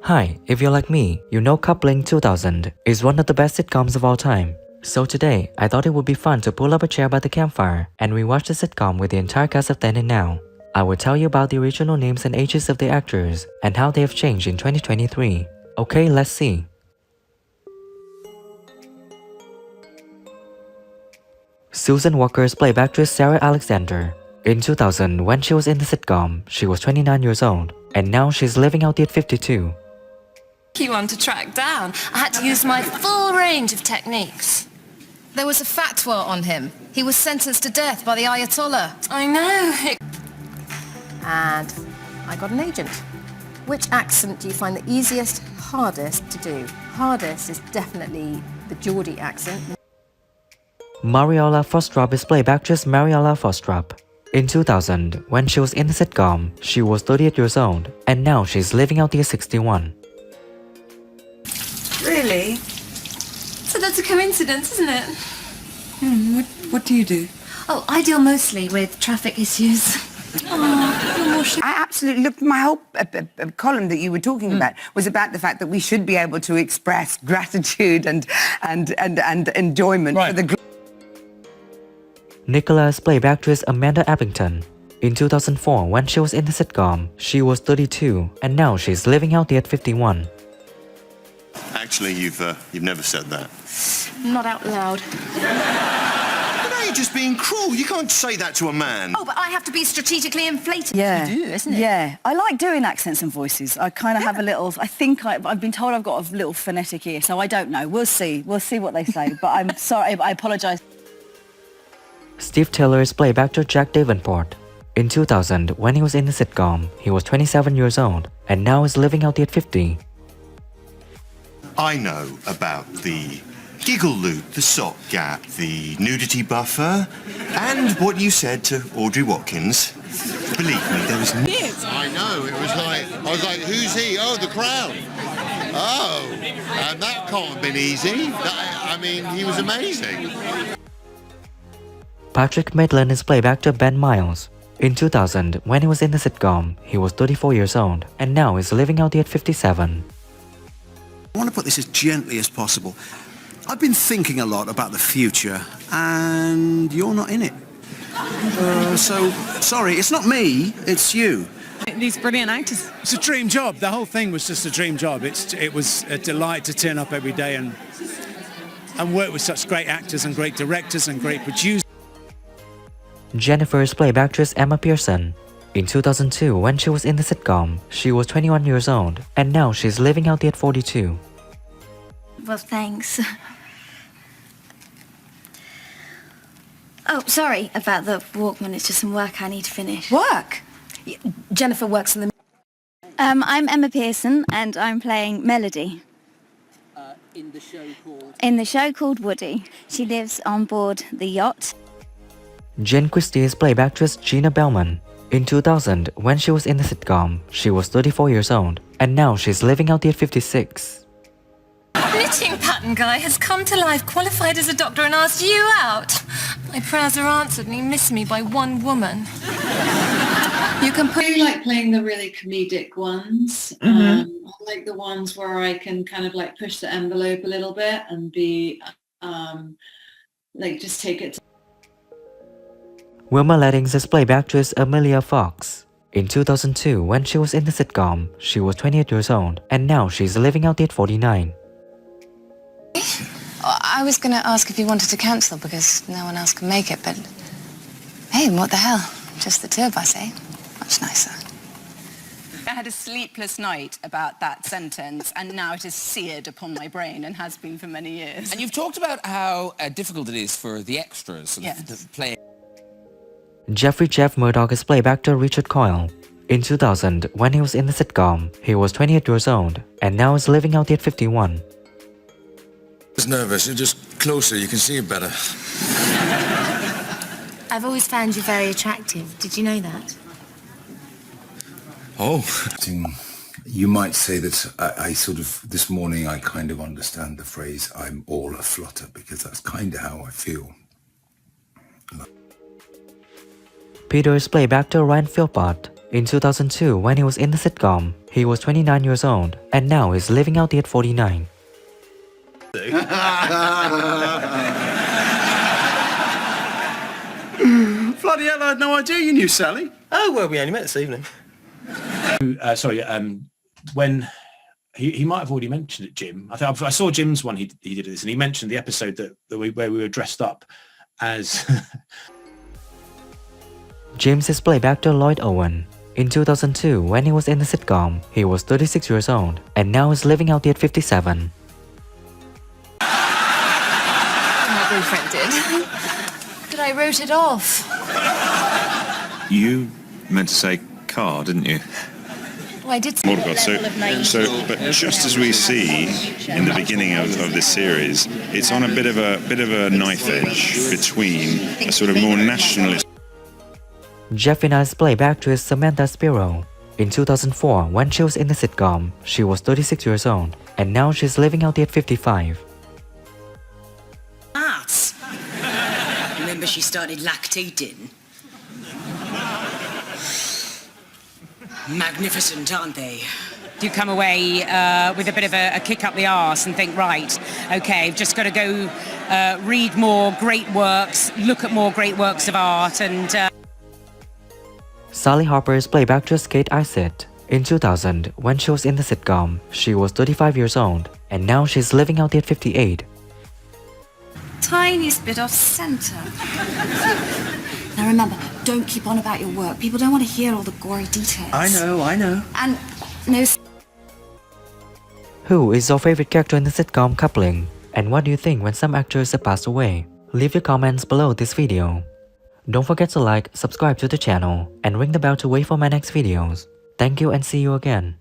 Hi, if you're like me, you know Coupling 2000 is one of the best sitcoms of all time. So today, I thought it would be fun to pull up a chair by the campfire and rewatch the sitcom with the entire cast of then and now. I will tell you about the original names and ages of the actors and how they have changed in 2023. Okay, let's see. Susan Walker's played actress Sarah Alexander. In 2000, when she was in the sitcom, she was 29 years old, and now she's living out at 52. You want to track down. I had to use my full range of techniques. There was a fatwa on him. He was sentenced to death by the Ayatollah. I know. And I got an agent. Which accent do you find the easiest, hardest to do? Hardest is definitely the Geordie accent. Mariola Fostr is played actress Mariola Fostr. In 2000, when she was in the sitcom, she was 38 years old, and now she's living out at 61. Really? So that's a coincidence, isn't it? What do you do? Oh, I deal mostly with traffic issues. I absolutely looked. My whole column that you were talking about was about the fact that we should be able to express gratitude and enjoyment for the. Nicola's played actress Amanda Abington. In 2004, when she was in the sitcom, she was 32, and now she's living out at 51. Actually, you've never said that. Not out loud. But now you're just being cruel. You can't say that to a man. Oh, but I have to be strategically inflated. Yeah. You do, isn't it? Yeah. I like doing accents and voices. I kind of have a little... I've been told I've got a little phonetic ear, so I don't know. We'll see. We'll see what they say. But I'm sorry. I apologise. Steve Taylor's played actor Jack Davenport. In 2000, when he was in the sitcom, he was 27 years old, and now is living out at 50. I know about the giggle loot, the sock gap, the nudity buffer, and what you said to Audrey Watkins. Believe me, there was... I know, I was like, who's he? Oh, the Crown. Oh, and that can't have been easy. He was amazing. Patrick Midon is played actor Ben Miles. In 2000, when he was in the sitcom, he was 34 years old, and now is living out at 57. I want to put this as gently as possible. I've been thinking a lot about the future, and you're not in it. So, sorry, it's not me, it's you. These brilliant actors. It's a dream job. The whole thing was just a dream job. It was a delight to turn up every day and work with such great actors and great directors and great producers. Jennifer's played actress Emma Pearson. In 2002, when she was in the sitcom, she was 21 years old, and now she's living out at 42. Well, thanks. Oh, sorry about the Walkman. It's just some work I need to finish. Work? Jennifer works in the... I'm Emma Pearson, and I'm playing Melody. In the show called... In the show called Woody. She lives on board the yacht. Jen Christie is played actress Gina Aman. In 2000, when she was in the sitcom, she was 34 years old, and now she's living out at 56. Knitting pattern guy has come to life, qualified as a doctor, and asked you out. My prayers are answered, and he missed me by one woman. You can put... I like playing the really comedic ones. I like the ones where I can kind of like push the envelope a little bit and be just take it to... Wilma Lettings is played actress Amelia Fox. In 2002, when she was in the sitcom, she was 28 years old, and now she's living out at 49. I was going to ask if you wanted to cancel because no one else can make it, but... Hey, what the hell? Just the two of us, eh? Much nicer. I had a sleepless night about that sentence, and now it is seared upon my brain and has been for many years. And you've talked about how difficult it is for the extras to play. Jeffrey Jeff Murdoch is played actor Richard Coyle. In 2000, when he was in the sitcom, he was 28 years old, and now is living out at 51. I was nervous. You're just closer. You can see it better. I've always found you very attractive. Did you know that? Oh. You might say that I sort of, this morning, I kind of understand the phrase, I'm all aflutter, because that's kind of how I feel. Peter's played actor Ryan Philpott. In 2002, when he was in the sitcom, He was 29 years old, and now is living out at 49. Bloody hell, I had no idea you knew Sally. Oh, well, we only met this evening. When he might have already mentioned it, Jim. I saw Jim's one. He did this, and he mentioned the episode where we were dressed up as. James is played by actor Lloyd Owen. In 2002, when he was in the sitcom, he was 36 years old, and now is living out at 57. My boyfriend did. But I wrote it off. You meant to say car, didn't you? Oh, I did. But just as we see in the beginning of this series, it's on a bit of a knife edge between a sort of more nationalist. Jeffina is played by actress Samantha Spiro. In 2004, when she was in the sitcom, she was 36 years old, and now she's living out at 55. Arts. Remember she started lactating? Magnificent, aren't they? You come away with a bit of a kick up the arse and think, right, okay, I've just got to go read more great works, look at more great works of art, and... Sally Harper is played by actress Kate Isett. In 2000, when she was in the sitcom, she was 35 years old, and now she's living out at 58. Tiniest bit off centre. Now remember, don't keep on about your work. People don't want to hear all the gory details. I know. And no... Who is your favorite character in the sitcom Coupling? And what do you think when some actors have passed away? Leave your comments below this video. Don't forget to like, subscribe to the channel, and ring the bell to wait for my next videos. Thank you and see you again.